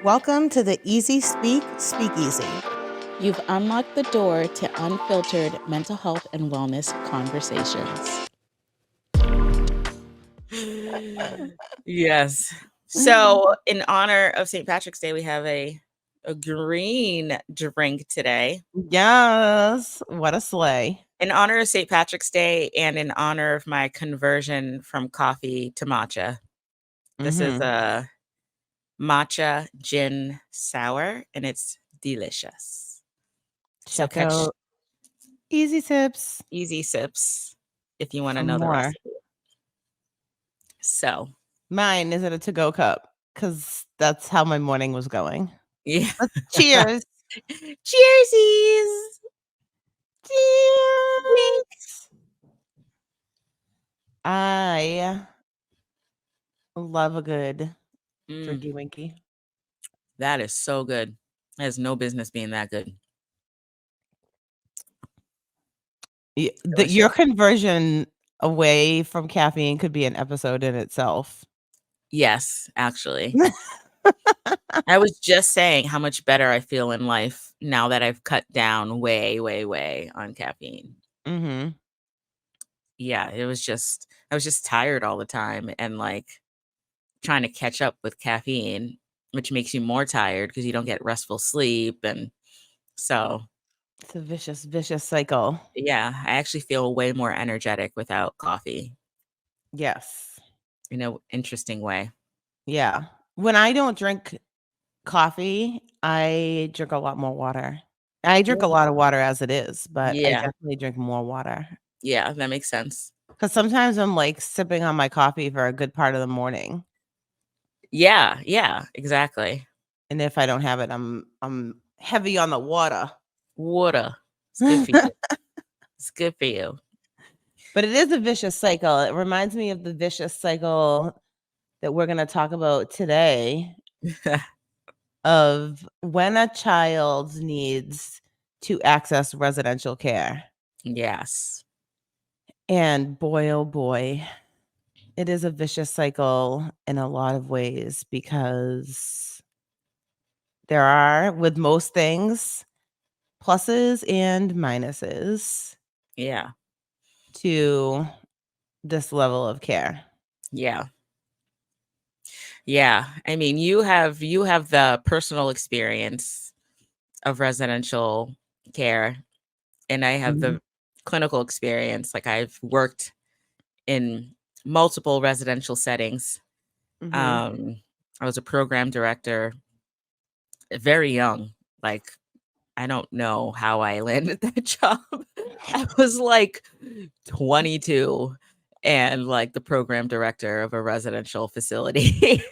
Welcome to the Easy Speak Speakeasy. You've unlocked the door to unfiltered mental health and wellness conversations. Yes. So, in honor of St. Patrick's Day, we have a green drink today. Yes, what a sleigh. In honor of St. Patrick's Day and in honor of my conversion from coffee to matcha. This is a matcha gin sour, and it's delicious. So Check out Easy Sips. Easy Sips if you want to For know the more. recipe. So, Mine is in a to-go cup because that's how my morning was going. yeah. Cheers. Cheersies. Cheers. I love a good drinky winky. That is so good. It has no business being that good. Your conversion away from caffeine could be an episode in itself. Yes, actually. I was just saying how much better I feel in life now that I've cut down way, way, way on caffeine. Mm-hmm. Yeah, I was just tired all the time and like trying to catch up with caffeine, which makes you more tired because you don't get restful sleep. And so it's a vicious cycle. Yeah, I actually feel way more energetic without coffee. Yes. In an interesting way. Yeah. When I don't drink coffee, I drink a lot more water. I drink a lot of water as it is, but I definitely drink more water. Yeah, that makes sense. Because sometimes I'm like sipping on my coffee for a good part of the morning. Yeah, exactly. And if I don't have it, I'm heavy on the water. Water. It's good for you. It's good for you. But it is a vicious cycle. It reminds me of the vicious cycle that we're going to talk about today of when a child needs to access residential care. Yes. And boy, oh boy, it is a vicious cycle in a lot of ways because there are, with most things, pluses and minuses. Yeah. To this level of care. Yeah. Yeah. I mean, you have the personal experience of residential care, and I have the clinical experience. Like I've worked in multiple residential settings. I was a program director very young. Like, I don't know how I landed that job. I was like 22 and like the program director of a residential facility.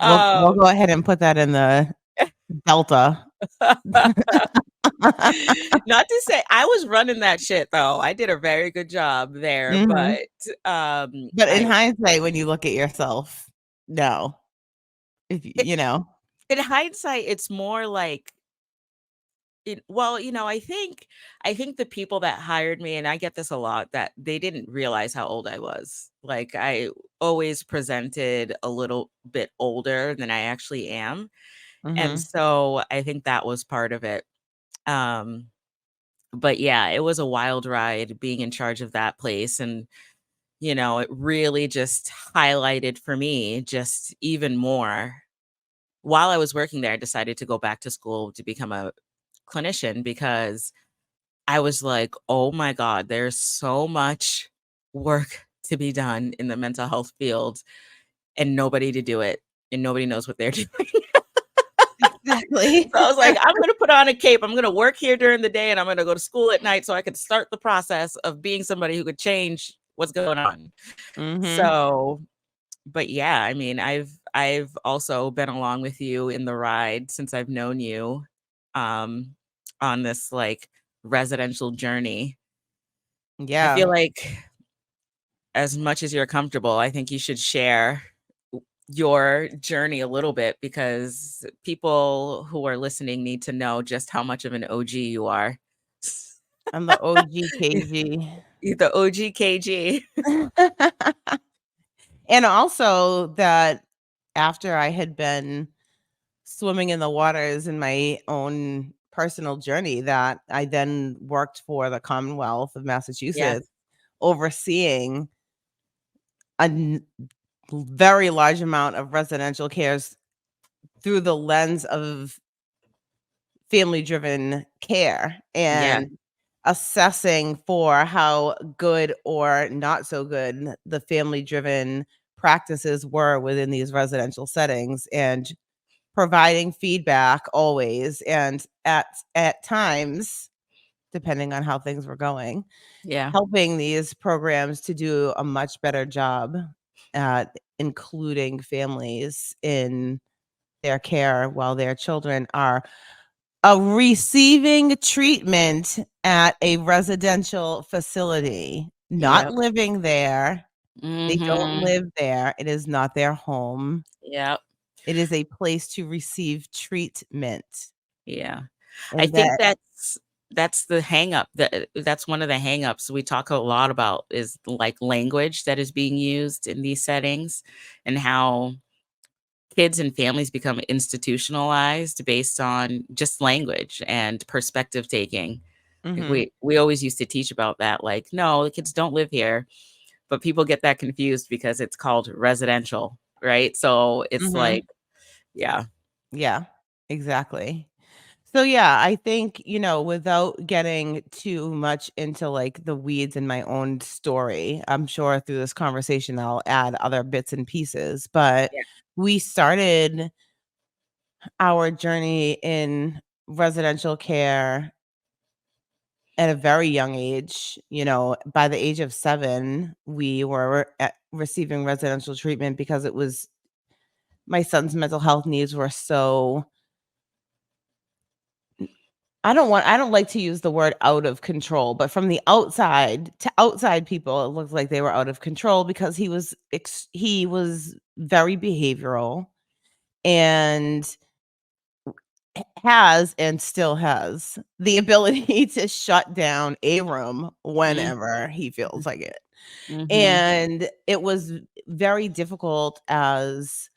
We'll go ahead and put that in the Delta. Not to say I was running that shit though. I did a very good job there, but in hindsight, when you look at yourself, no. If you know. In hindsight, it's more like I think the people that hired me, and I get this a lot, that they didn't realize how old I was. Like I always presented a little bit older than I actually am. And so I think that was part of it. But yeah, it was a wild ride being in charge of that place. And, it really just highlighted for me just even more. While I was working there, I decided to go back to school to become a clinician because I was like, oh my God, there's so much work to be done in the mental health field and nobody to do it. And nobody knows what they're doing. Exactly. So I was like, I'm going to put on a cape. I'm going to work here during the day and I'm going to go to school at night so I could start the process of being somebody who could change what's going on. So, but yeah, I mean, I've also been along with you in the ride since I've known you on this like residential journey. Yeah. I feel like as much as you're comfortable, I think you should share your journey a little bit because people who are listening need to know just how much of an OG you are. I'm the OG KG. The OG KG. And also that after I had been swimming in the waters in my own personal journey that I then worked for the Commonwealth of Yeah. Massachusetts, overseeing a very large amount of residential cares through the lens of family-driven care Yeah. and assessing for how good or not so good the family-driven practices were within these residential settings, and providing feedback always, and at times, depending on how things were going, Yeah. helping these programs to do a much better job at including families in their care while their children are receiving treatment at a residential facility, not Yep. living there. They don't Mhm. live there. It is not their home. Yep. It is a place to receive treatment, Yeah. I and think that that's the hang up. That's one of the hang ups we talk a lot about is like language that is being used in these settings and how kids and families become institutionalized based on just language and perspective taking. Like, Mhm, we always used to teach about that, like, no, the kids don't live here, but people get that confused because it's called residential, right? So it's like, mhm. yeah, Yeah, exactly. So, yeah, I think, without getting too much into, like, the weeds in my own story, I'm sure through this conversation I'll add other bits and pieces, but yeah, we started our journey in residential care at a very young age. By the age of 7, we were receiving residential treatment because it was my son's mental health needs were so I don't like to use the word out of control, but from the outside to outside people, it looked like they were out of control because he was very behavioral and has and still has the ability to shut down a room mm, whenever he feels mhm, like it. mhm, And it was very difficult as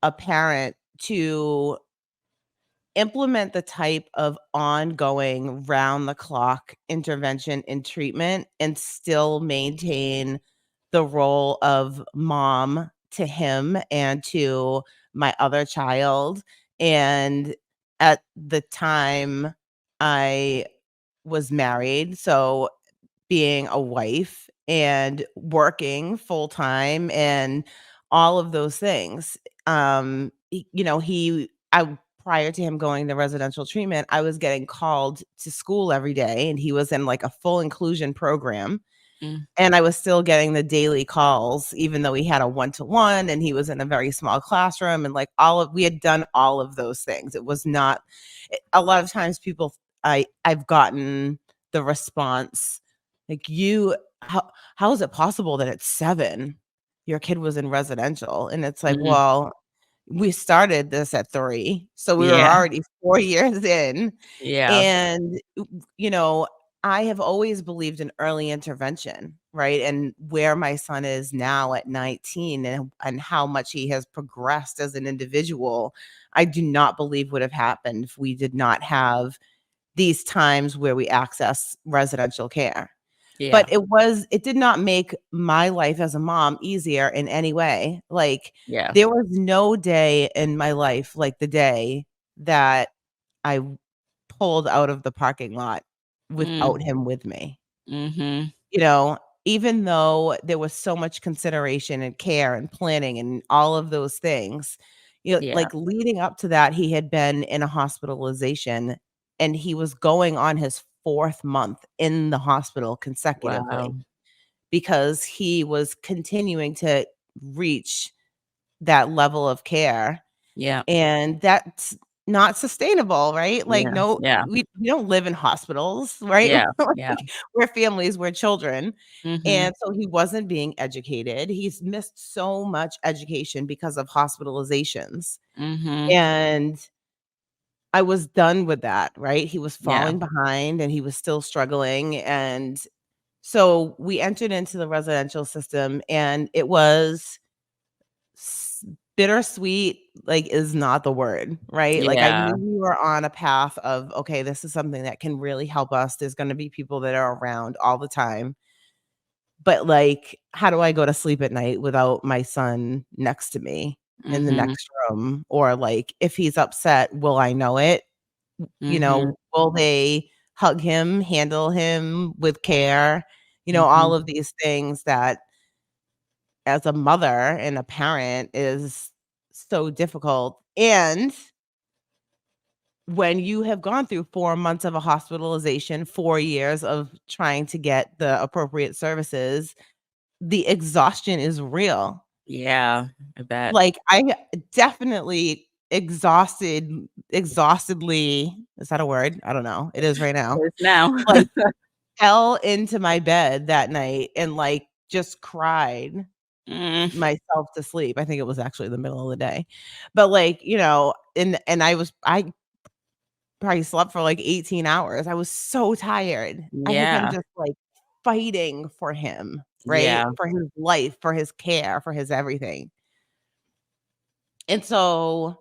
a parent to implement the type of ongoing round the clock intervention and treatment and still maintain the role of mom to him and to my other child. And at the time, I was married, so being a wife and working full time and all of those things. I prior to him going to residential treatment, I was getting called to school every day, and he was in like a full inclusion program. mm, And I was still getting the daily calls, even though he had a one-to-one and he was in a very small classroom, and like we had done all of those things. It was not a lot of times I've gotten the response like, how is it possible that at 7 your kid was in residential? And it's like, mhm, well, we started this at 3, so we were yeah, already 4 years in, yeah, and, you know, I have always believed in early intervention, right? And where my son is now at 19, and how much he has progressed as an individual, I do not believe would have happened if we did not have these times where we access residential care. But yeah, it did not make my life as a mom easier in any way. Like, yeah, there was no day in my life like the day that I pulled out of the parking lot mm, without him with me. mhm, You know, even though there was so much consideration and care and planning and all of those things, yeah, like leading up to that, he had been in a hospitalization, and he was going on his 4th month in the hospital consecutively wow, because he was continuing to reach that level of care, yeah, and that's not sustainable, right? Like, yeah, no, yeah, we don't live in hospitals, right? yeah, yeah, Like, we're families, we're children, mhm, and so he wasn't being educated. He's missed so much education because of hospitalizations, mhm, and I was done with that, right? He was yeah, falling behind, and he was still struggling, and so we entered into the residential system, and it was bittersweet, like, is not the word, right? Like, I Yeah. knew we were on a path of, okay, this is something that can really help us. There's gonna be people that are around all the time. But, like, how do I go to sleep at night without my son next to me in the Mhm. next room? Or, like, if he's upset, will I know it? Mhm. Will they hug him, handle him with care? Mhm. All of these things that as a mother and a parent is so difficult. And when you have gone through 4 months of a hospitalization, 4 years of trying to get the appropriate services, the exhaustion is real. Yeah, I bet. Like, I definitely exhaustedly is that a word? I don't know. It is right now. It is now. Like, fell into my bed that night and, like, just cried Mm, myself to sleep. I think it was actually the middle of the day. But, like, and I probably slept for, like, 18 hours. I was so tired. I had been yeah. just, like, fighting for him, right? Yeah. For his life, for his care, for his everything. And so,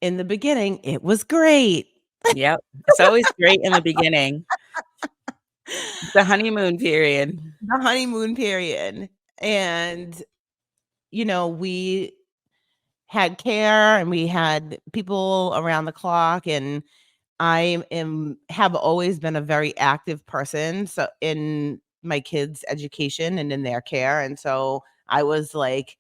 in the beginning, it was great. Yep. It's always great in the beginning. The honeymoon period. The honeymoon period. And, we had care and we had people around the clock, and have always been a very active person, so in my kids' education and in their care, and so I was, like,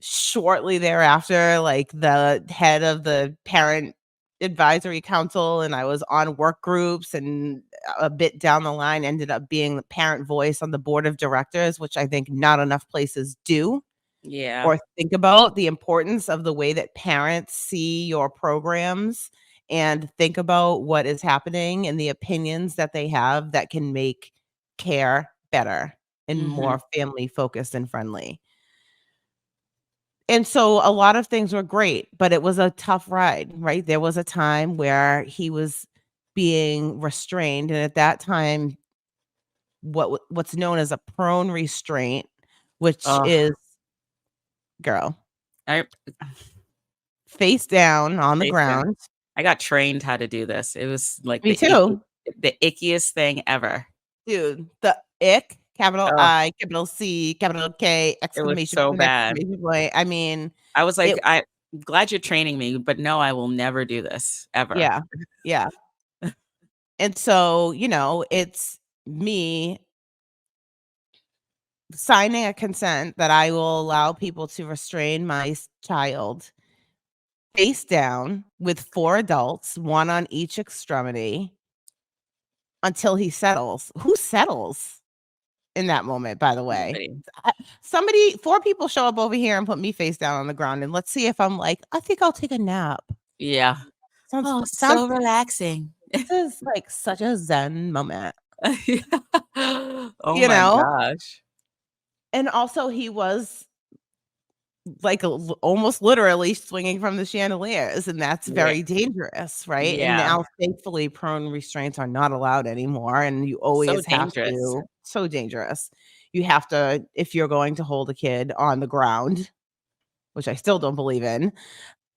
shortly thereafter, like, the head of the parent advisory council, and I was on work groups, and a bit down the line ended up being the parent voice on the board of directors, which I think not enough places do Yeah. or think about the importance of the way that parents see your programs and think about what is happening and the opinions that they have that can make care better and Mhm. more family focused and friendly. And so a lot of things were great, but it was a tough ride, right? There was a time where he was being restrained, and at that time, what's known as a prone restraint, which Oh, is, girl, I face down on the face down. ground. I got trained how to do this. It was like Me too. the ickiest thing ever. Dude, the ick, capital Oh, I, capital C, capital K, it was exclamation so point, bad. exclamation point. I mean, I was like, it "I'm glad you're training me, but no, I will never do this ever." yeah, yeah. And so, it's me signing a consent that I will allow people to restrain my child face down with 4 adults, 1 on each extremity until he settles. Who settles in that moment, by the way? Nobody. Somebody 4 people show up over here and put me face down on the ground, and let's see if I'm like, "I think I'll take a nap." Yeah. Oh, Sounds so relaxing. this is, like, such a zen moment, Oh you my know? gosh. And also he was, like, almost literally swinging from the chandeliers, and that's Yeah. very dangerous, right? And Yeah. now, thankfully, prone restraints are not allowed anymore, and you So always have dangerous. to so dangerous. You have to if you're going to hold a kid on the ground, which I still don't believe in,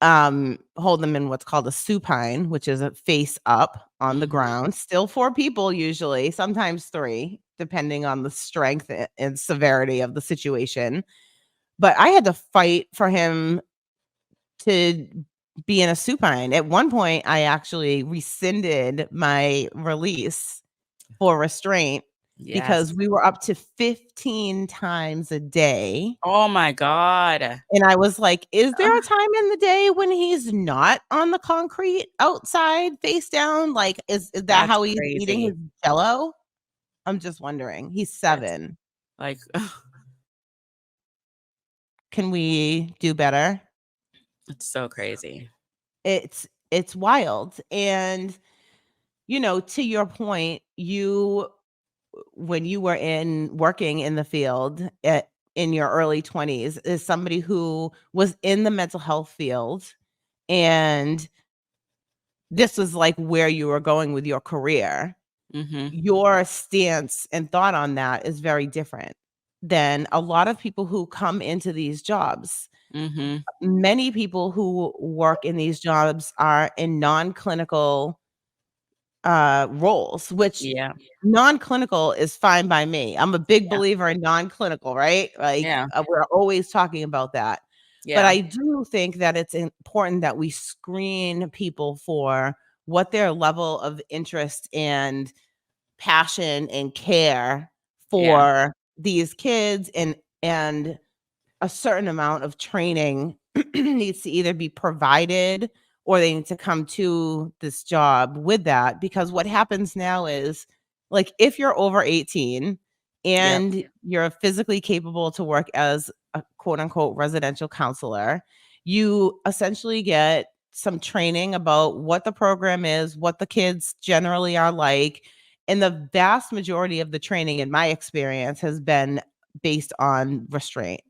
hold them in what's called a supine, which is a face up on the Mhm. ground. Still 4 people usually, sometimes 3, depending on the strength and severity of the situation. But I had to fight for him to be in a supine. At one point, I actually rescinded my release for restraint because Yes. we were up to 15 times a day. Oh my god. And I was like, "Is there a Ah, time in the day when he's not on the concrete outside face down? Like, is that that's how he's eating his crazy. Jello?" I'm just wondering. He's That's 7. like Can we do better? it's so crazy. It's wild, and, to your point, when you were working in the field in your early 20s, is somebody who was in the mental health field, and this was, like, where you were going with your career. Mhm. Your stance and thought on that is very different than a lot of people who come into these jobs. Mhm. Many people who work in these jobs are in non-clinical roles, which Yeah. non-clinical is fine by me. I'm a big Yeah. believer in non-clinical, right? Like, Yeah. we're always talking about that. But Yeah. I do think that it's important that we screen people for what their level of interest and passion and care Yeah. for these kids, and a certain amount of training needs to either be provided or they need to come to this job with that, because what happens now is, like, if you're over 18 Yep. and you're physically capable to work as a quote unquote residential counselor, you essentially get some training about what the program is, what the kids generally are like, and the vast majority of the training in my experience has been based on restraint,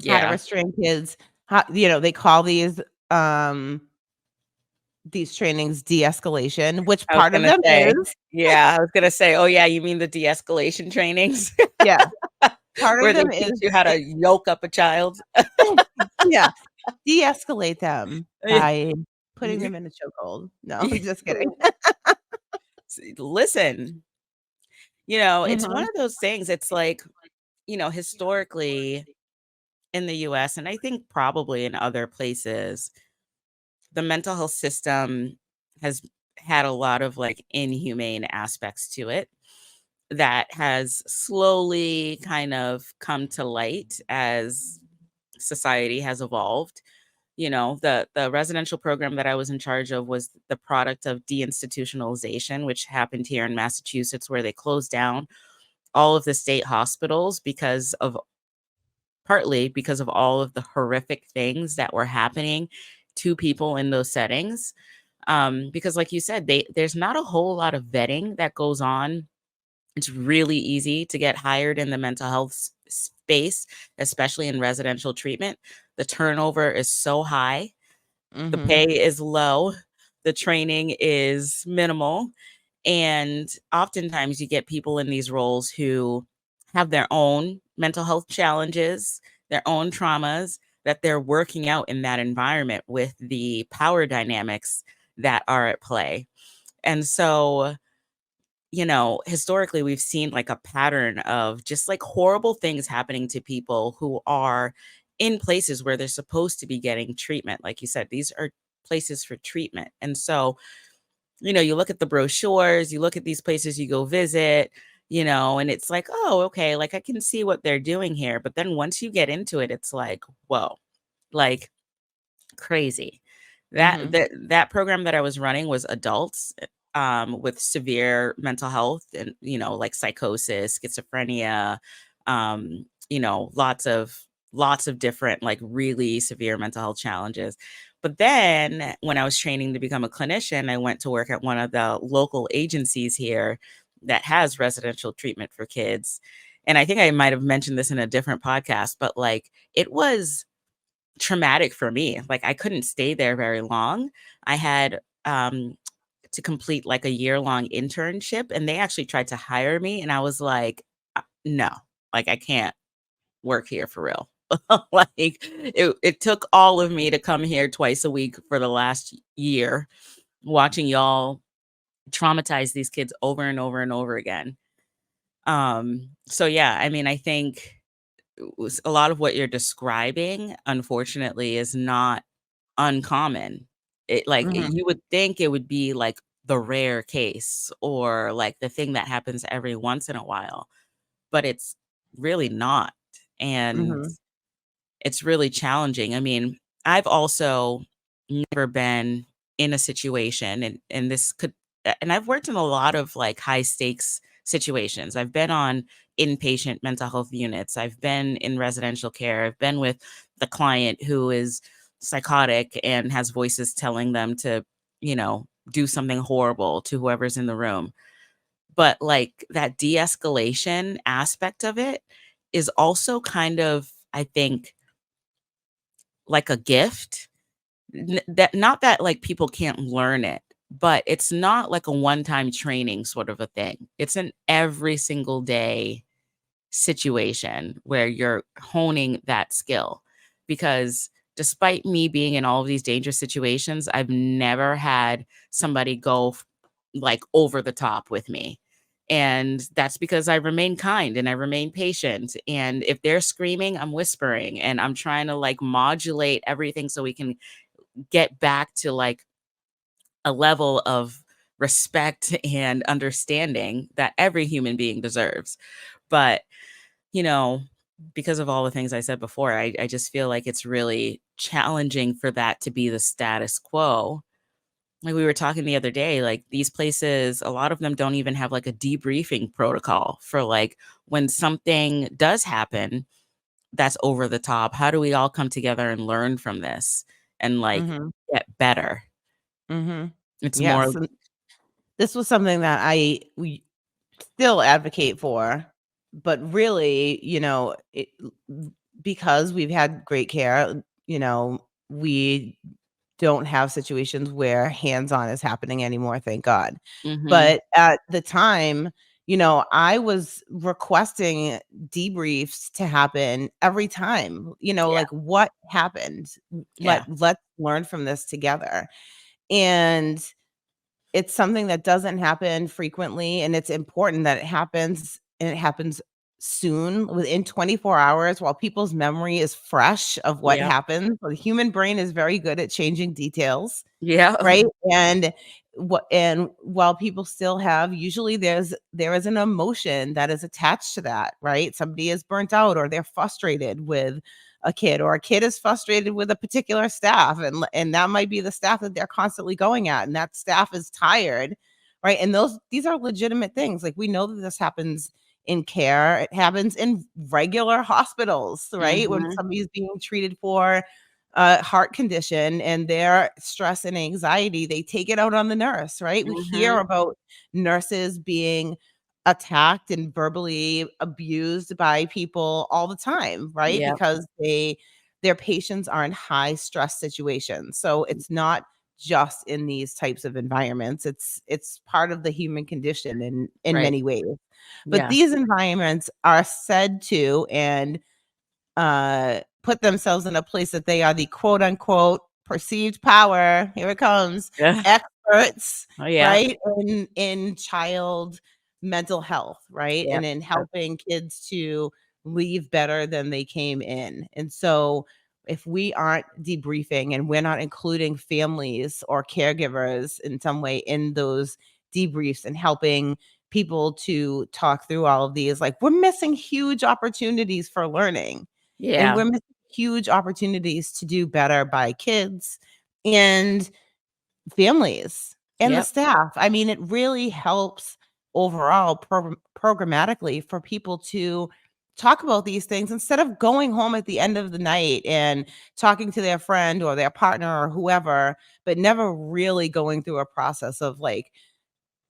how to Yeah. restrain kids, how, they call these trainings de-escalation, which I was part of gonna them say, is yeah, I was gonna say, oh yeah, you mean the de-escalation trainings yeah, part of where they them teach is you how to yoke up a child? yeah, de-escalate them by putting them in a chokehold. No, I'm just kidding. Listen, it's one Mhm, of those things. It's like, historically in the US, and I think probably in other places, the mental health system has had a lot of like inhumane aspects to it that has slowly kind of come to light as society has evolved. The residential program that I was in charge of was the product of deinstitutionalization, which happened here in Massachusetts, where they closed down all of the state hospitals partly because of all of the horrific things that were happening to people in those settings. Because like you said, there's not a whole lot of vetting that goes on. It's really easy to get hired in the mental health space, especially in residential treatment. The turnover is so high, the mhm, pay is low, the training is minimal, and oftentimes you get people in these roles who have their own mental health challenges, their own traumas that they're working out in that environment with the power dynamics that are at play. And so, historically, we've seen like a pattern of just like horrible things happening to people who are in places where they're supposed to be getting treatment. Like you said, these are places for treatment. And so, you look at the brochures, you look at these places you go visit, and it's like, oh, okay, like I can see what they're doing here. But then once you get into it, it's like, whoa, like crazy. That mhm, that program that I was running was adults with severe mental health and like psychosis, schizophrenia, lots of different like really severe mental health challenges. But then when I was training to become a clinician, I went to work at one of the local agencies here that has residential treatment for kids. And I think I might have mentioned this in a different podcast, but like it was traumatic for me. Like, I couldn't stay there very long. I had, to complete, like, a year-long internship, and they actually tried to hire me, and I was like, No. Like, I can't work here for real." Like, it took all of me to come here twice a week for the last year, watching y'all traumatize these kids over and over and over again. So, yeah, I mean, I think a lot of what you're describing, unfortunately, is not uncommon. mhm, You would think it would be like the rare case or like the thing that happens every once in a while, but it's really not. And mhm, it's really challenging. I mean, I've also never been in a situation and this could and I've worked in a lot of like high stakes situations. I've been on inpatient mental health units. I've been in residential care. I've been with the client who is psychotic and has voices telling them to, do something horrible to whoever's in the room. But like that de-escalation aspect of it is also kind of, I think, like a gift. That not that like people can't learn it, but it's not like a one-time training sort of a thing. It's an every single day situation where you're honing that skill. because despite me being in all of these dangerous situations, I've never had somebody go like over the top with me. And that's because I remain kind and I remain patient. And if they're screaming, I'm whispering and I'm trying to like modulate everything so we can get back to like a level of respect and understanding that every human being deserves. But, you know, because of all the things I said before, I just feel like it's really challenging for that to be the status quo. Like we were talking the other day, like these places, a lot of them don't even have like a debriefing protocol for like when something does happen that's over the top. How do we all come together and learn from this and like Mhm. get better? Mhm. It's more, Yes, and this was something that we still advocate for, but really, because we've had great care, we don't have situations where hands-on is happening anymore, thank God. mhm, But at the time, I was requesting debriefs to happen every time, yeah, like, "What happened? yeah, Let's learn from this together." And it's something that doesn't happen frequently, and it's important that it happens, and it happens soon, within 24 hours, while people's memory is fresh of what yeah, happened. The human brain is very good at changing details. yeah, Right? And while people still have, usually there is an emotion that is attached to that, right? Somebody is burnt out, or they're frustrated with a kid, or a kid is frustrated with a particular staff, and that might be the staff that they're constantly going at, and that staff is tired, right? And these are legitimate things. Like, we know that this happens in care. It happens in regular hospitals, right? When mhm, somebody's being treated for a heart condition and their stress and anxiety, they take it out on the nurse, right? We hear mhm, about nurses being attacked and verbally abused by people all the time, right? yep, Because their patients are in high stress situations. So it's not just in these types of environments. It's part of the human condition in right, many ways. But yeah, these environments are said to, and put themselves in a place that they are the quote unquote perceived power. Here it comes. yeah, Experts, oh, yeah, right? In child mental health, right? yeah, And in yeah, helping kids to leave better than they came in. And so if we aren't debriefing and we're not including families or caregivers in some way in those debriefs and helping people to talk through all of these, like, we're missing huge opportunities for learning, and yeah, we're missing huge opportunities to do better by kids and families and the yep, staff. I mean, it really helps overall programmatically for people to talk about these things instead of going home at the end of the night and talking to their friend or their partner or whoever, but never really going through a process of, like,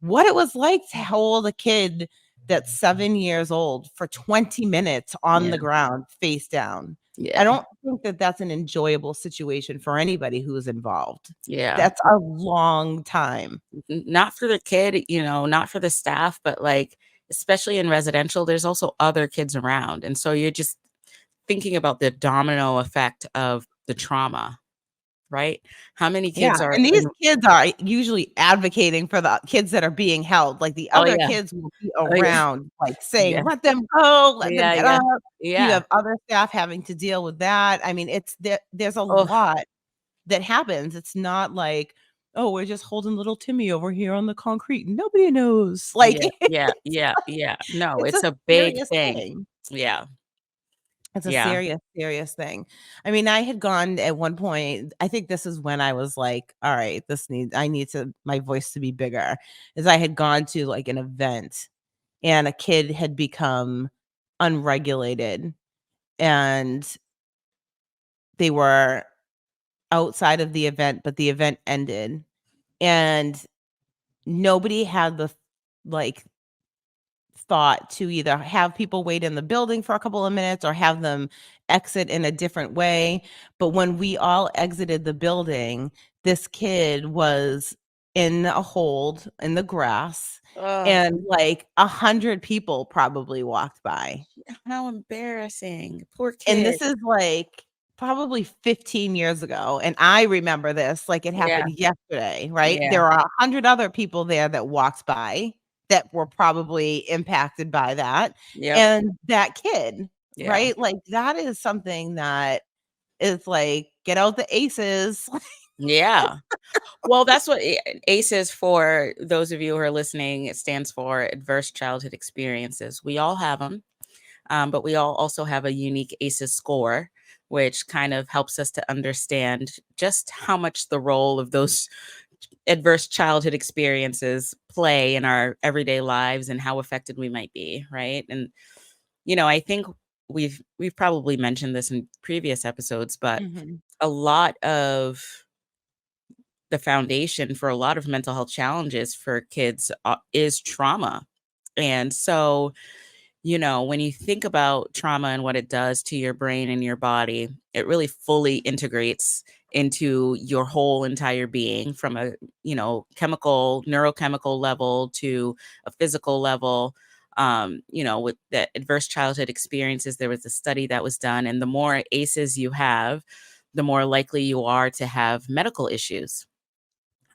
what it was like to hold a kid that's 7 years old for 20 minutes on yeah, the ground face down. I yeah, don't think that that's an enjoyable situation for anybody who is involved. yeah. That's a long time. Not for the kid, not for the staff, but like, especially in residential, there's also other kids around. And so you're just thinking about the domino effect of the trauma, right? How many Yeah, kids are and these in, kids are usually advocating for the kids that are being held, like, the oh other yeah, kids will be oh yeah, around, like, saying, yeah, "Let them go, let them yeah, get yeah, up." You yeah. have other staff having to deal with that. I mean, there's a Oh, lot that happens. It's not like, "Oh, we're just holding little Timmy over here on the concrete. Nobody knows." Like, yeah, yeah, yeah, yeah. No, it's it's a a big serious thing. thing. Yeah, It's a yeah, serious, serious thing. I mean, I had gone at one point, I think this is when I was like, "All right, I need to my voice to be bigger," is I had gone to, like, an event, and a kid had become unregulated, and they were outside of the event, but the event ended, and nobody had the, like, thought to either have people wait in the building for a couple of minutes or have them exit in a different way. But when we all exited the building, this kid was in a hold in the grass, oh, and, like, 100 people probably walked by. how embarrassing. Poor And kid. this is, like, probably 15 years ago, and I remember this like it Yeah. happened yesterday, right? Yeah. There are 100 other people there that walked by that were probably impacted by that, Yep. and that kid, Yeah. right? Like, that is something that is like, "Get out the aces." Yeah. Well, that's what ACE is for those of you who are listening. It stands for Adverse Childhood Experiences. We all have them, but we all also have a unique ACEs score, which kind of helps us to understand just how much the role of those adverse childhood experiences play in our everyday lives and how affected we might be, right? And I think we've probably mentioned this in previous episodes, but Mhm. a lot of the foundation for a lot of mental health challenges for kids is trauma. And so, when you think about trauma and what it does to your brain and your body, it really fully integrates into your whole entire being from a, neurochemical level to a physical level. With the adverse childhood experiences, there was a study that was done, and the more ACEs you have, the more likely you are to have medical issues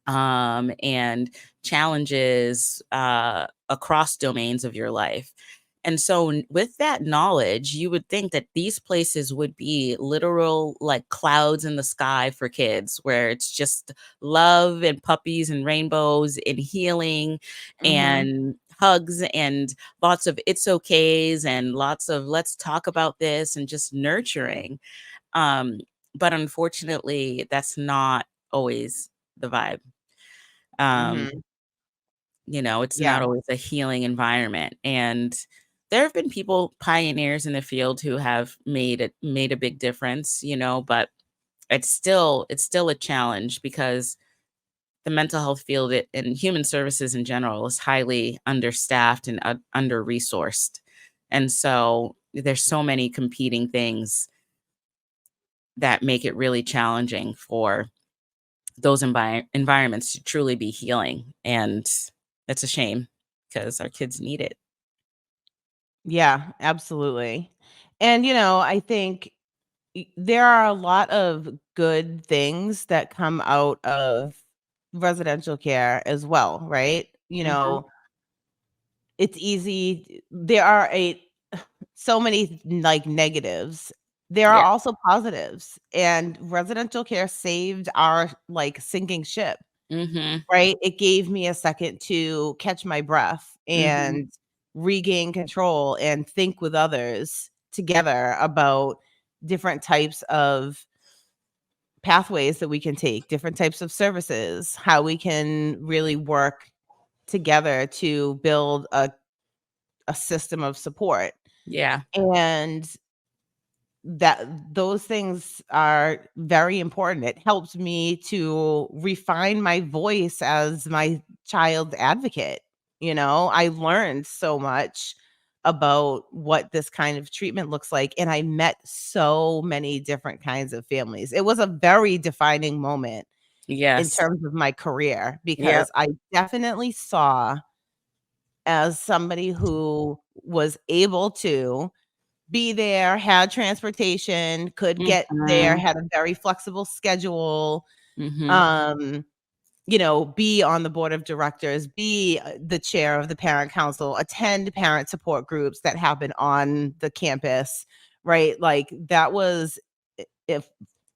and challenges across domains of your life. And so, with that knowledge, you would think that these places would be literal like clouds in the sky for kids, where it's just love and puppies and rainbows and healing Mhm. and hugs and lots of it's okays and lots of let's talk about this and just nurturing. Um, but unfortunately, that's not always the vibe. Um, Mhm. it's Yeah. not always a healing environment. And there have been people, pioneers in the field who have made a big difference, but it's still a challenge because the mental health field and human services in general is highly understaffed and under resourced. And so there's so many competing things that make it really challenging for those environments to truly be healing. And it's a shame because our kids need it. Yeah, absolutely. And, I think there are a lot of good things that come out of residential care as well, right? Mhm. It's easy. There are so many like negatives. There are Yeah. also positives, and residential care saved our like sinking ship. Mhm. Right? It gave me a second to catch my breath Mhm. and regain control and think with others together about different types of pathways that we can take, different types of services, how we can really work together to build a system of support. Yeah. And that those things are very important. It helped me to refine my voice as my child's advocate. I learned so much about what this kind of treatment looks like, and I met so many different kinds of families. It was a very defining moment in Yes. terms of my career Yep. because I definitely saw, as somebody who was able to be there, had transportation, could get there, Mhm. had a very flexible schedule, Mhm. um, be on the board of directors, be the chair of the parent council, attend parent support groups that happen on the campus, right? Like that was if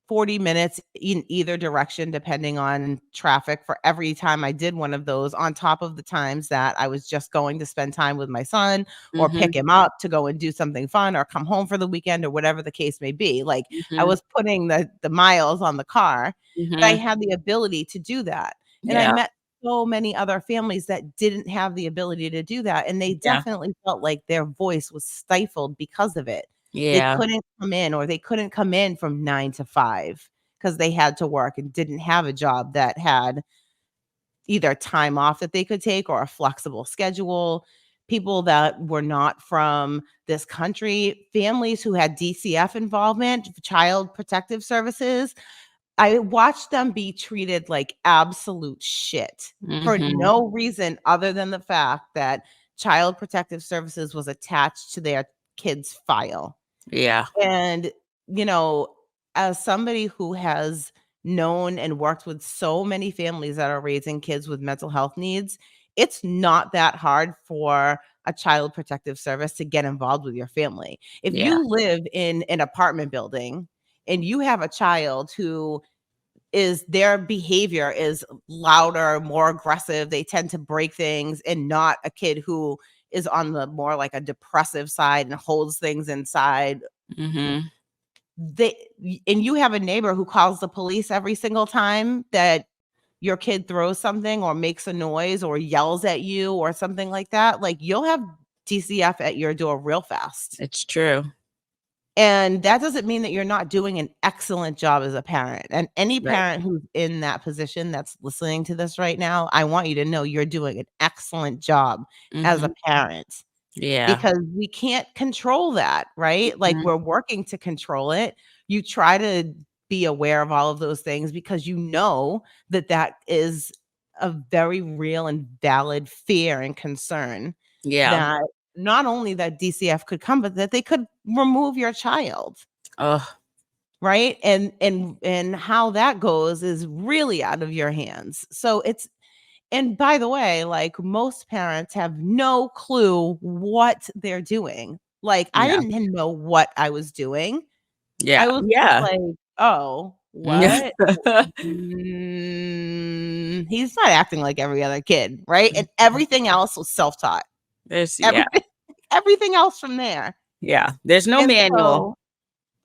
40 minutes in either direction, depending on traffic for every time I did one of those, on top of the times that I was just going to spend time with my son or pick Mhm. him up to go and do something fun or come home for the weekend or whatever the case may be. Like I Mhm. was putting the miles on the car, but I Mhm. had the ability to do that. And I Yeah. met so many other families that didn't have the ability to do that. And they Yeah. definitely felt like their voice was stifled because of it. They Yeah. couldn't come in or they couldn't come in from 9 to 5 because they had to work and didn't have a job that had either time off that they could take or a flexible schedule. People that were not from this country, families who had DCF involvement, Child Protective Services, I watched them be treated like absolute shit for Mhm. no reason other than the fact that Child Protective Services was attached to their kid's file. Yeah. And, you know, as somebody who has known and worked with so many families that are raising kids with mental health needs, it's not that hard for a child protective service to get involved with your family. If Yeah. you live in an apartment building and you have a child who is their behavior is louder, more aggressive, they tend to break things, and not a kid who is on the more like a depressive side and holds things inside. Mhm. And you have a neighbor who calls the police every single time that your kid throws something or makes a noise or yells at you or something like that, like, you'll have DCF at your door real fast. It's true. And that doesn't mean that you're not doing an excellent job as a parent. And any Right. parent who's in that position that's listening to this right now, I want you to know you're doing an excellent job as a Mhm. parent, Yeah. because we can't control that, right? Like, Mhm. we're working to control it. You try to be aware of all of those things because you know that that is a very real and valid fear and concern, Yeah. that not only that DCF could come, but that they could remove your child, Ugh. right? And how that goes is really out of your hands. So it's and by the way, like, most parents have no clue what they're doing. Like, I Yeah. didn't know what I was doing. Yeah. I was just Yeah. like, "Oh, what? He's not acting like every other kid," right? And everything else was self-taught. There's yeah. Everything everything else from there. Yeah. There's no And manual. so,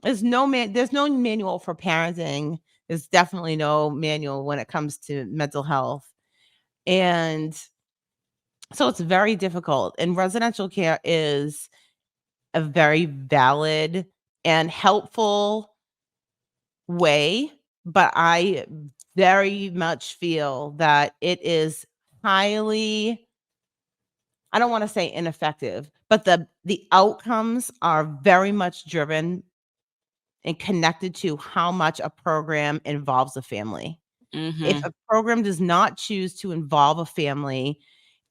there's no manual for parenting. There's definitely no manual when it comes to mental health. And so it's very difficult. And residential care is a very valid and helpful way, but I very much feel that it is highly, I don't want to say ineffective, but the outcomes are very much driven and connected to how much a program involves a family. If Mhm. a program does not choose to involve a family,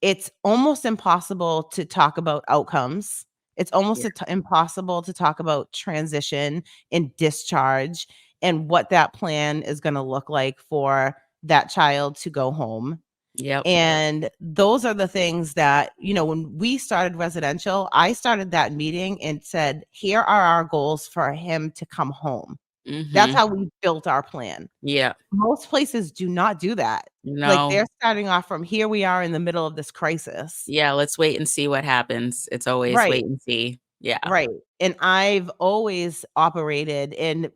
it's almost impossible to talk about outcomes. It's almost Yeah. impossible to talk about transition and discharge and what that plan is going to look like for that child to go home. Yep. And those are the things that, when we started residential, I started that meeting and said, here are our goals for him to come home. That's Mhm. how we built our plan. Yeah. Most places do not do that. Like, No. they're starting off from, here we are in the middle of this crisis. Yeah, let's wait and see what happens. It's always Right, wait and see. Yeah. right. And I've always operated and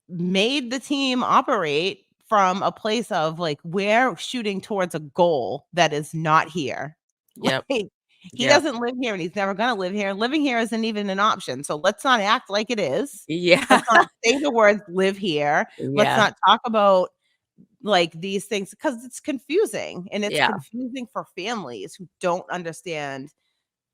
made the team operate from a place of, like, we're shooting towards a goal that is not here. Yep. Like, he Yep. doesn't live here and he's never gonna live here. Living here isn't even an option. So let's not act like it is. Yeah. Let's not say the words live here. Let's Yeah. not talk about, like, these things, because it's confusing, and it's Yeah. confusing for families who don't understand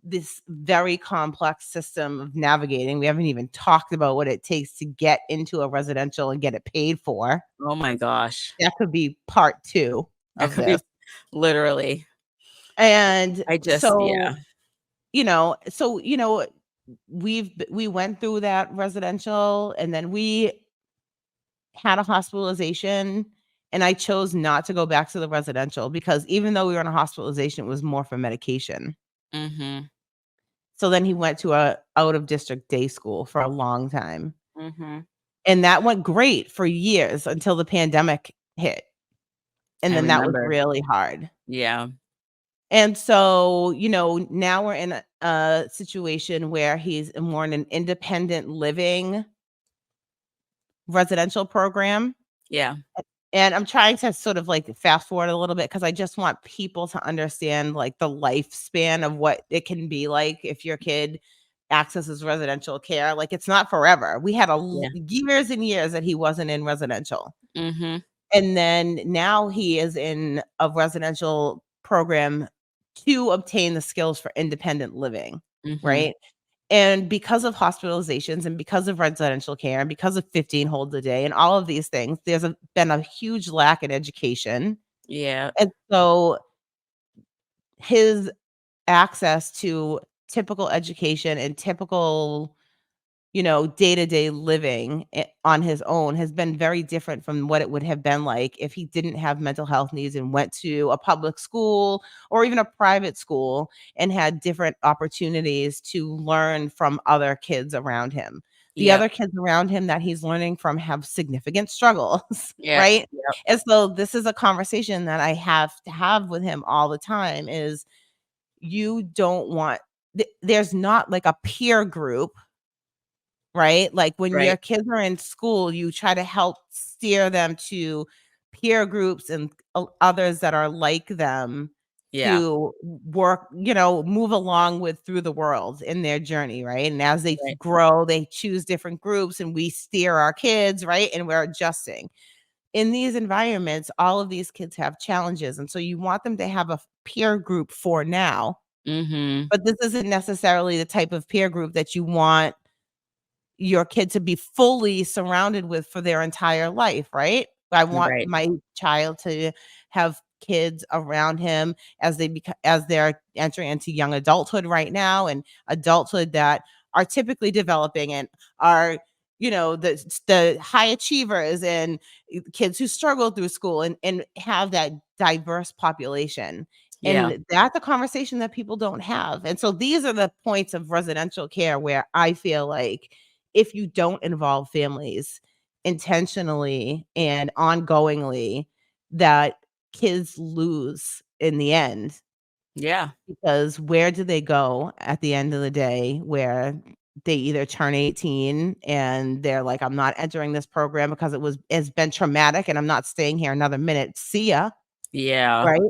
this very complex system of navigating. We haven't even talked about what it takes to get into a residential and get it paid for. Oh my gosh. That could be part 2 That of could be this. literally. And I just so, yeah. you know, so, you know, we went through that residential, and then we had a hospitalization, and I chose not to go back to the residential because even though we were in a hospitalization, it was more for medication. Mhm. So then he went to a out of district day school for a long time. Mhm. And that went great for years until the pandemic hit. And I then that was remember. really hard. Yeah. And so, now we're in a situation where he's more in an independent living residential program. Yeah. And I'm trying to sort of, like, fast forward a little bit because I just want people to understand, like, the lifespan of what it can be like if your kid accesses residential care. Like, it's not forever. We had Yeah. years and years that he wasn't in residential. Mhm. And then now he is in a residential program to obtain the skills for independent living, Mhm. right? And because of hospitalizations and because of residential care and because of 15 holds a day and all of these things, been a huge lack in education. Yeah. And so his access to typical education and typical day-to-day living on his own has been very different from what it would have been like if he didn't have mental health needs and went to a public school or even a private school and had different opportunities to learn from other kids around him. The Yep. other kids around him that he's learning from have significant struggles, Yeah. right? Yep. And so this is a conversation that I have to have with him all the time is you don't want there's not like a peer group, right? Like when your Right. kids are in school, you try to help steer them to peer groups and others that are like them Yeah. to work, move along with through the world in their journey, right? And as they Right. grow, they choose different groups and we steer our kids, right? And we're adjusting. In these environments, all of these kids have challenges. And so you want them to have a peer group for now, Mm-hmm. but this isn't necessarily the type of peer group that you want your kid to be fully surrounded with for their entire life, right? I want Right. my child to have kids around him as they're entering into young adulthood right now and adulthood that are typically developing and are the high achievers and kids who struggle through school and have that diverse population. Yeah. And that's a conversation that people don't have. And so these are the points of residential care where I feel like if you don't involve families intentionally and ongoingly, that kids lose in the end. Yeah. Because where do they go at the end of the day where they either turn 18 and they're like, I'm not entering this program because it's been traumatic and I'm not staying here another minute. See ya. Yeah. Right?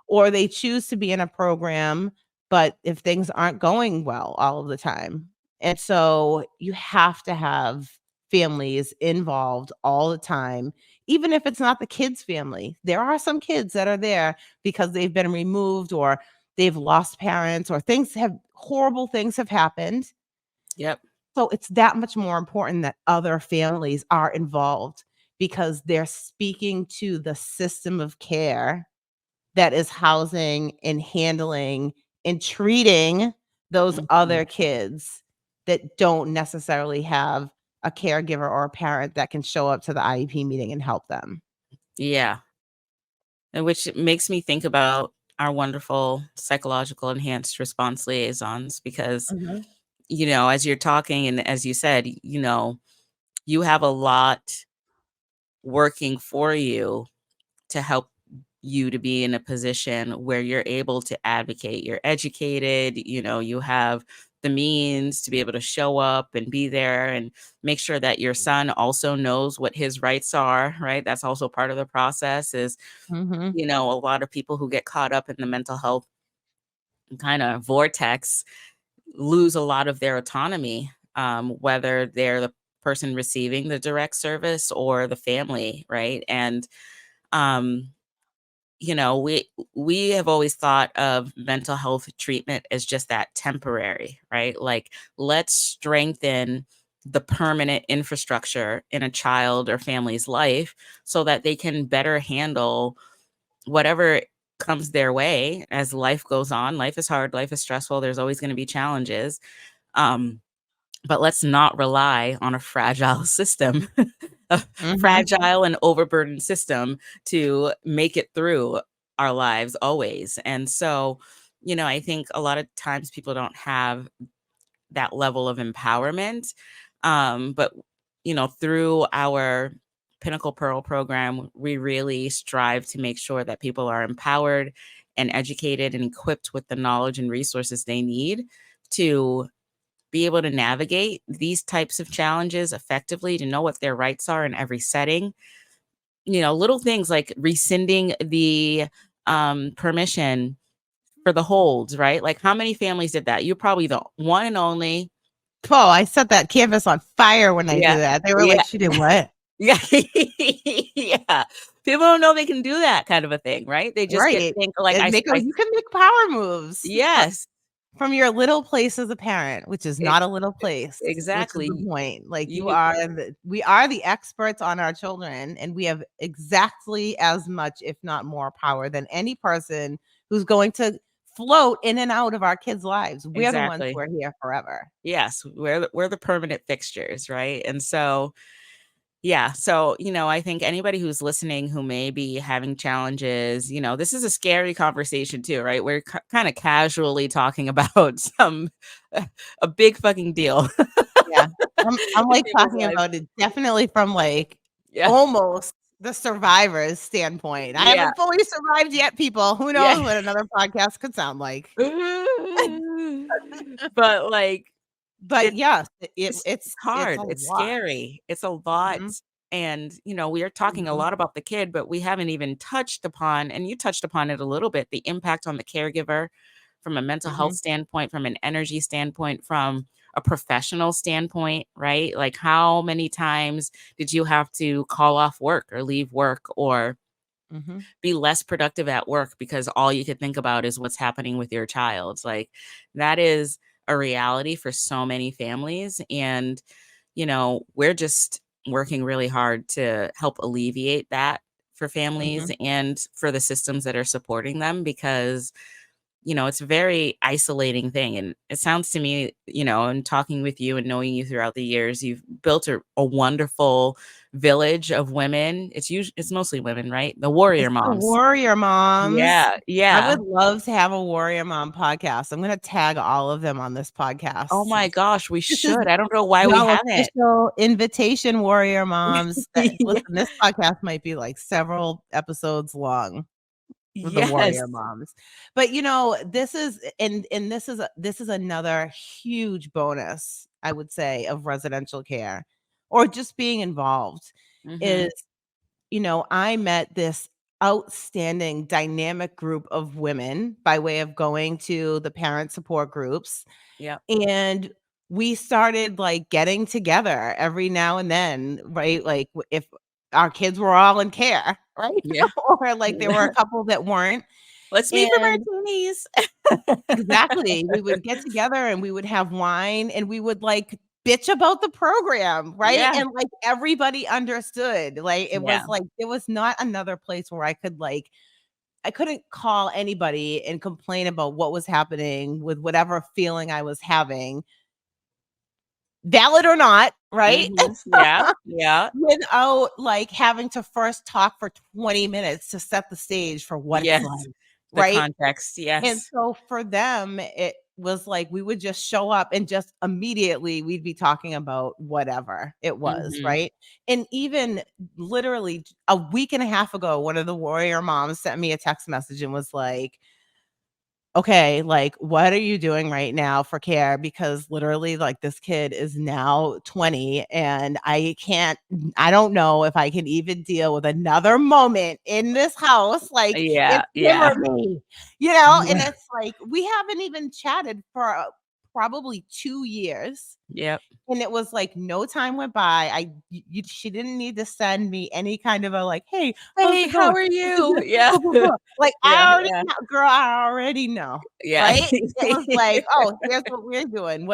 Or they choose to be in a program, but if things aren't going well all of the time. And so you have to have families involved all the time, even if it's not the kid's family. There are some kids that are there because they've been removed or they've lost parents or horrible things have happened. Yep. So it's that much more important that other families are involved because they're speaking to the system of care that is housing and handling and treating those Mhm. other kids that don't necessarily have a caregiver or a parent that can show up to the IEP meeting and help them. Yeah. And which makes me think about our wonderful psychological enhanced response liaisons because, Mhm, as you're talking and as you said, you have a lot working for you to help you to be in a position where you're able to advocate. You're educated, you have the means to be able to show up and be there and make sure that your son also knows what his rights are, right? That's also part of the process is, mhm, a lot of people who get caught up in the mental health kind of vortex lose a lot of their autonomy, whether they're the person receiving the direct service or the family, right? And um, we have always thought of mental health treatment as just that temporary, right? Like let's strengthen the permanent infrastructure in a child or family's life so that they can better handle whatever comes their way as life goes on. Life is hard, life is stressful, there's always going to be challenges. Um, but let's not rely on a fragile system, a mhm. fragile and overburdened system to make it through our lives always. And so, I think a lot of times people don't have that level of empowerment. But, through our Pinnacle Pearl program, we really strive to make sure that people are empowered and educated and equipped with the knowledge and resources they need to be able to navigate these types of challenges effectively, to know what their rights are in every setting. Little things like rescinding the permission for the holds, right? Like how many families did that? You're probably the one and only. Oh, I set that canvas on fire when I Yeah. did that. They were Yeah. like, "She did what?" Yeah. Yeah. People don't know they can do that kind of a thing, right? They just Right. think like And you can make power moves yes. from your little place as a parent, which is e- not a little place, which is the exactly. point. Like You we are the experts on our children, and we have exactly as much, if not more power than any person who's going to float in and out of our kids' lives. We're the ones who Exactly. are here forever. Yes, we're the permanent fixtures, right? And so, yeah, so, I think anybody who's listening who may be having challenges, this is a scary conversation too, right? We're kind of casually talking about a big fucking deal Yeah. I'm, in like, people's talking lives. about it definitely from, like, Yeah. almost the survivor's standpoint. I Yeah. haven't fully survived yet, people. Who Yeah. knows what another podcast could sound like. But, like, But, it's yes, it's it's a hard, it's lot. scary, it's a lot, Mhm, and, we are talking a mhm, lot about the kid, but we haven't even touched upon, and you touched upon it a little bit, the impact on the caregiver from a mental health mhm, standpoint, from an energy standpoint, from a professional standpoint, right? Like, how many times did you have to call off work or leave work or mhm, be less productive at work because all you could think about is what's happening with your child? Like, that is a reality for so many families. And, we're just working really hard to help alleviate that for families mhm. and for the systems that are supporting them, because it's a very isolating thing. And it sounds to me, and talking with you and knowing you throughout the years, you've built a wonderful village of women. It's mostly women, right? The warrior It's the moms. warrior moms. Yeah. I Yeah. would love to have a warrior mom podcast. I'm gonna tag all of them on this Oh podcast. my gosh, we This is should. I don't know why we y'all haven't. official invitation, warrior moms. Yeah. Listen, this podcast might be, like, several episodes long with the Yes. warrior moms. But, this is and this is another huge bonus, I would say, of residential care or just being involved Mhm. is, I met this outstanding dynamic group of women by way of going to the parent support groups, Yep. and we started, like, getting together every now and then, right? Like, if our kids were all in care, right? Yeah. Or, like, there were a couple that weren't, Let's meet for and martinis. exactly. We would get together and we would have wine and we would, like, bitch about the program, right? Yeah. And, like, everybody understood. Like, it Yeah. was like there was not another place where I could, like, I couldn't call anybody and complain about what was happening with whatever feeling I was having, valid or not, right? Mhm. Yeah. Yeah. Without, like, having to first talk for 20 minutes to set the stage for what it's Yes. like, The right? context. And Yes. so for them, it was like we would just show up and just immediately we'd be talking about whatever it was, Mhm. right? And even literally a week and a half ago, one of the warrior moms sent me a text message and was like, okay, like, what are you doing right now for care? Because literally, like, this kid is now 20 and I don't know if I can even deal with another moment in this house. Like, Yeah. it's him Yeah. or me, and Yeah. it's like, we haven't even chatted for probably 2 years. Yep. And it was like no time went by. She didn't need to send me any kind of a like, "Hey, how's Hey, it how going?" are you? Yeah. Like, Yeah. I already Yeah. know, girl, I already know, Yeah. right? It was like, "Oh, here's what we're doing."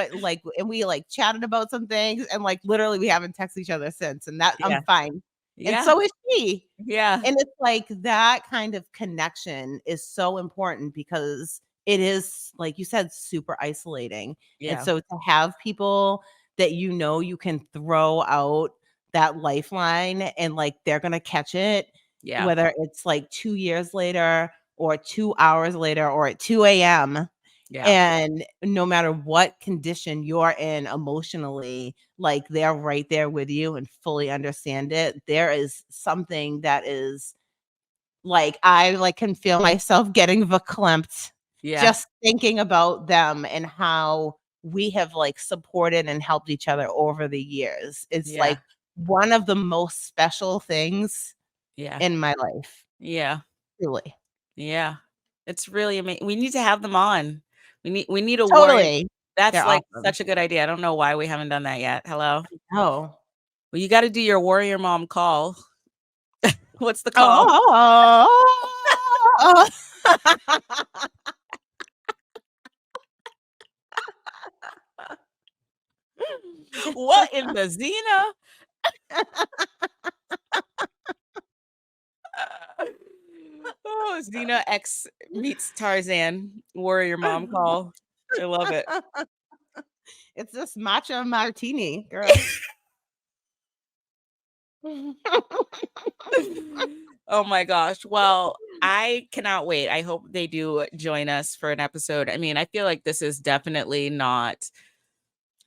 And we, like, chatted about some things, and, like, literally, we haven't texted each other since, and that I'm Yeah. fine. And Yeah. so is she. Yeah. And it's like that kind of connection is so important because it is, like you said, super isolating. And Yeah. so to have people that you can throw out that lifeline and, like, they're gonna catch it, Yeah. whether it's, like, 2 years later or 2 hours later or at 2 AM, Yeah. and no matter what condition you're in emotionally, like, they're right there with you and fully understand it. There is something that is like, I, like, can feel myself getting verklempt Yeah. just thinking about them and how we have, like, supported and helped each other over the years. It's, Yeah. like, one of the most special things Yeah. in my life, Yeah. truly. Yeah. It's really amazing. We need to have them on. We need a warrior. Totally. That's, They're like, awesome. such a good idea. I don't know why we haven't done that yet. Hello? Oh. Well, you gotta do your warrior mom call. What's the call? Oh. What in the Xena? Oh, Xena X meets Tarzan warrior mom call. I love it. It's this matcha martini, girl. Oh my gosh. Well, I cannot wait. I hope they do join us for an episode. I mean, I feel like this is definitely not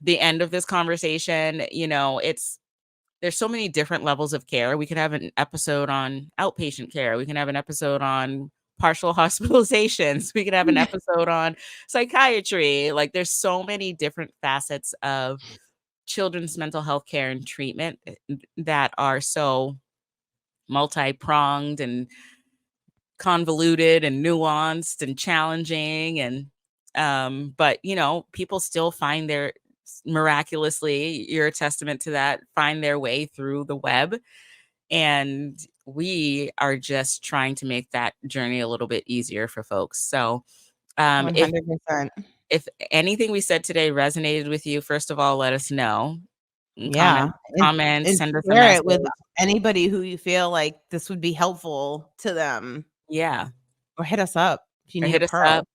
the end of this conversation. You know, there's so many different levels of care. We could have an episode on outpatient care. We can have an episode on partial hospitalizations. We could have an episode on psychiatry. Like there's so many different facets of children's mental health care and treatment that are so multi-pronged and convoluted and nuanced and challenging. And but you know, people still find their miraculously, you're a testament to that, find their way through the web. And we are just trying to make that journey a little bit easier for folks. So if 100%. anything we said today resonated with you, first of all, let us know. Yeah. Comment, And send us a share message. it with anybody who you feel like this would be helpful to them. Yeah. Or hit us up if you Or need hit a us pearl. up.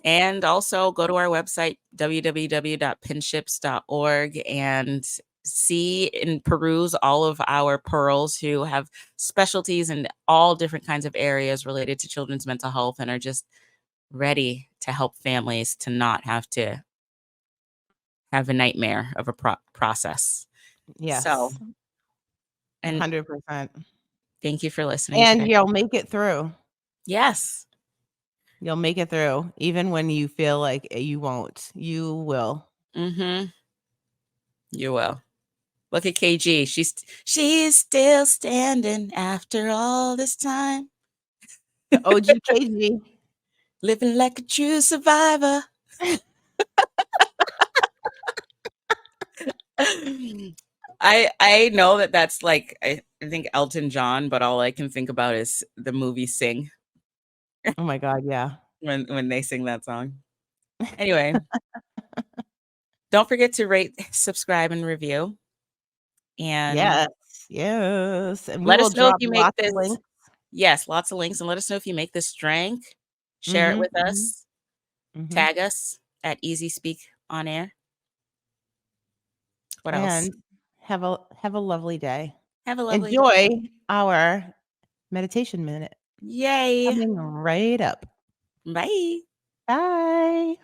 And also go to our website, www.pinships.org, and see and peruse all of our pearls who have specialties in all different kinds of areas related to children's mental health and are just ready to help families to not have to have a nightmare of a process. Yes. So, and 100%. thank you for listening And today. you'll make it through. Yes. You'll make it through. Even when you feel like you won't. You will. Mm-hmm. You will. Look at KG. She's still standing after all this time. The OG KG. Living like a true survivor. I know that's like I think Elton John, but all I can think about is the movie Sing. Oh my God, yeah. When they sing that song. Anyway, don't forget to rate, subscribe, and review. And yes. And we let will us know if drop you make lots this. of links. Yes, lots of links, and let us know if you make this drink. Share it with us. Tag us at Easy Speak on Air. What else? And have a lovely day. Have a lovely Enjoy day. our meditation minute. Yay. Coming right up. Bye. Bye.